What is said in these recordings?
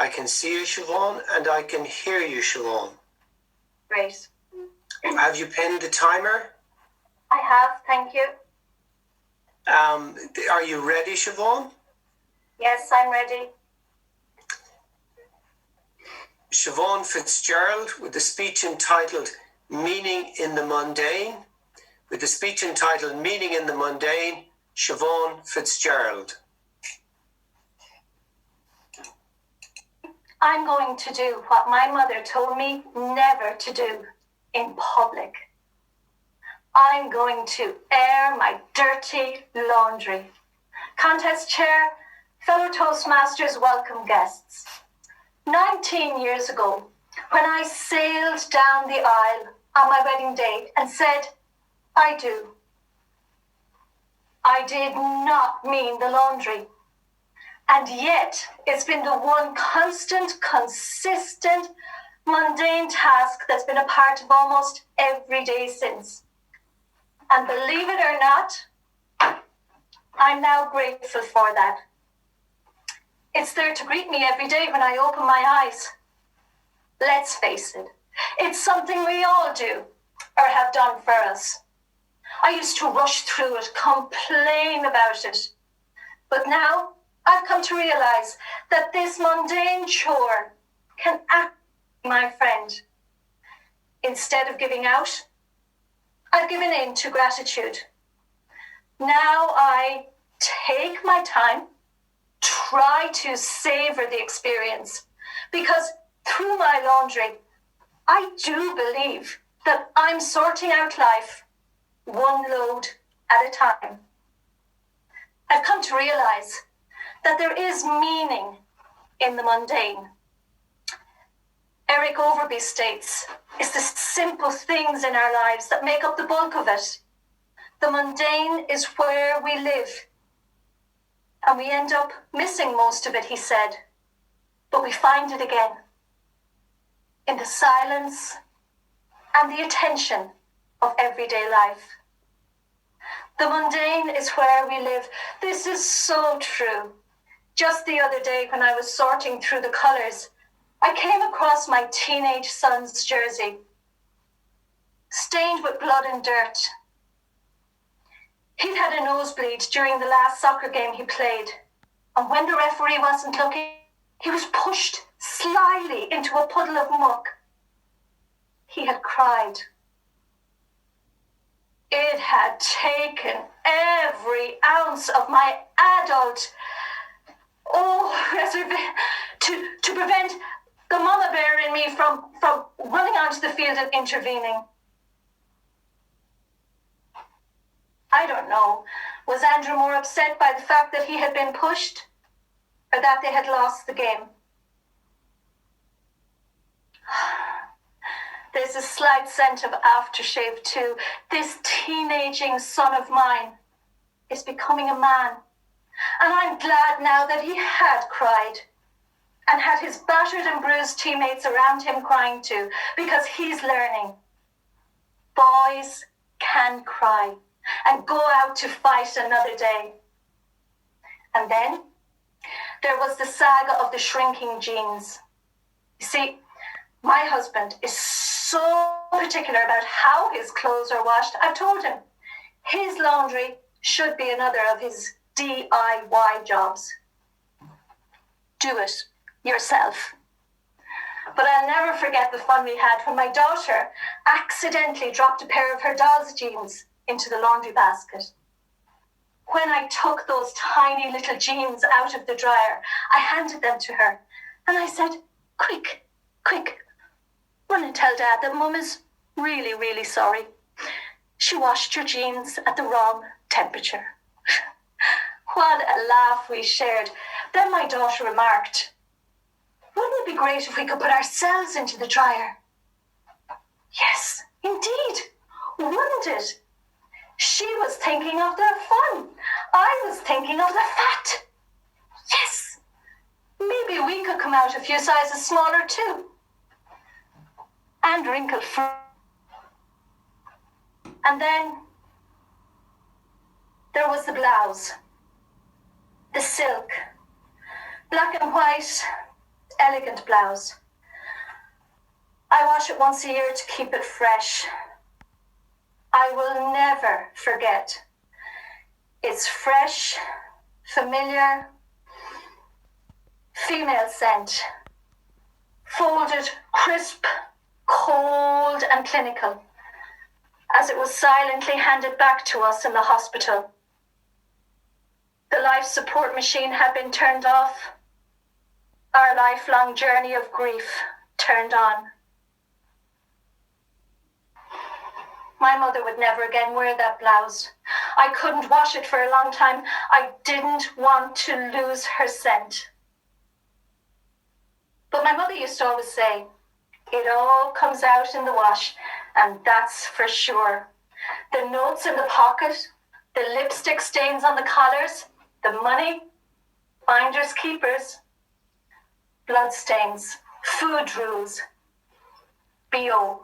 I can see you, Siobhan, and I can hear you, Siobhan. Great. Have you pinned the timer? I have, thank you. Are you ready, Siobhan? Yes, I'm ready. Siobhan Fitzgerald with the speech entitled Meaning in the Mundane. With the speech entitled Meaning in the Mundane, Siobhan Fitzgerald. I'm going to do what my mother told me never to do in public. I'm going to air my dirty laundry. Contest chair, fellow Toastmasters, welcome guests. 19 years ago, when I sailed down the aisle on my wedding day and said, I do, I did not mean the laundry. And yet, it's been the one constant, consistent, mundane task that's been a part of almost every day since. And believe it or not, I'm now grateful for that. It's there to greet me every day when I open my eyes. Let's face it, it's something we all do or have done for us. I used to rush through it, complain about it. But now I've come to realize that this mundane chore can act be my friend. Instead of giving out, I've given in to gratitude. Now I take my time, try to savor the experience, because through my laundry, I do believe that I'm sorting out life one load at a time. I've come to realize that there is meaning in the mundane. Eric Overby states, it's the simple things in our lives that make up the bulk of it. The mundane is where we live. And we end up missing most of it, he said. But we find it again. In the silence and the attention of everyday life. The mundane is where we live. This is so true. Just the other day when I was sorting through the colours, I came across my teenage son's jersey, stained with blood and dirt. He'd had a nosebleed during the last soccer game he played, and when the referee wasn't looking, he was pushed slyly into a puddle of muck. He had cried. It had taken every ounce of my adult to prevent the mama bear in me from running onto the field and intervening. I don't know. Was Andrew more upset by the fact that he had been pushed or that they had lost the game? There's a slight scent of aftershave too. This teenaging son of mine is becoming a man. And I'm glad now that he had cried and had his battered and bruised teammates around him crying too, because he's learning. Boys can cry and go out to fight another day. And then there was the saga of the shrinking jeans. You see, my husband is so particular about how his clothes are washed. I've told him his laundry should be another of his DIY jobs. Do it yourself. But I'll never forget the fun we had when my daughter accidentally dropped a pair of her doll's jeans into the laundry basket. When I took those tiny little jeans out of the dryer, I handed them to her and I said, quick, run and tell Dad that Mum is really, really sorry. She washed your jeans at the wrong temperature. What a laugh we shared. Then my daughter remarked, wouldn't it be great if we could put ourselves into the dryer? Yes, indeed. Wouldn't it? She was thinking of the fun. I was thinking of the fat. Yes. Maybe we could come out a few sizes smaller too. And wrinkle-free. And then there was the blouse. The silk. Black and white, elegant blouse. I wash it once a year to keep it fresh. I will never forget. It's fresh, familiar, female scent, folded, crisp, cold and clinical, as it was silently handed back to us in the hospital. The life support machine had been turned off. Our lifelong journey of grief turned on. My mother would never again wear that blouse. I couldn't wash it for a long time. I didn't want to lose her scent. But my mother used to always say, it all comes out in the wash, and that's for sure. The notes in the pocket, the lipstick stains on the collars, the money, finders keepers, blood stains, food rules, BO.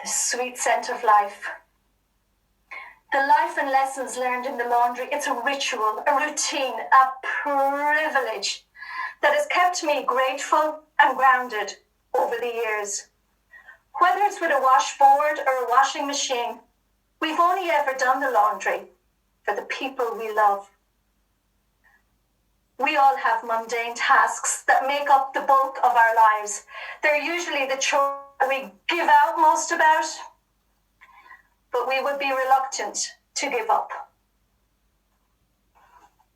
The sweet scent of life. The life and lessons learned in the laundry, it's a ritual, a routine, a privilege that has kept me grateful and grounded over the years. Whether it's with a washboard or a washing machine, we've only ever done the laundry for the people we love. We all have mundane tasks that make up the bulk of our lives. They're usually the chores we give out most about, but we would be reluctant to give up.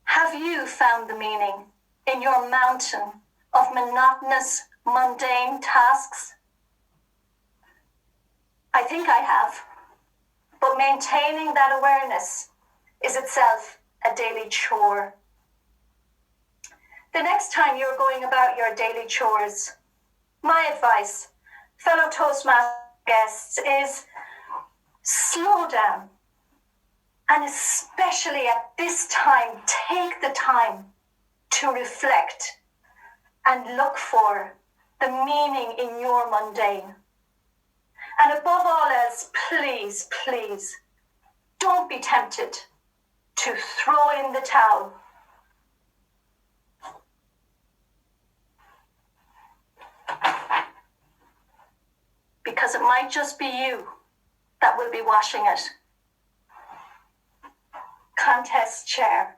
Have you found the meaning in your mountain of monotonous, mundane tasks? I think I have, but maintaining that awareness is itself a daily chore. The next time you're going about your daily chores, my advice, fellow Toastmasters guests, is slow down. And especially at this time, take the time to reflect and look for the meaning in your mundane. And above all else, please, please, don't be tempted to throw in the towel. Because it might just be you that will be washing it. Contest chair.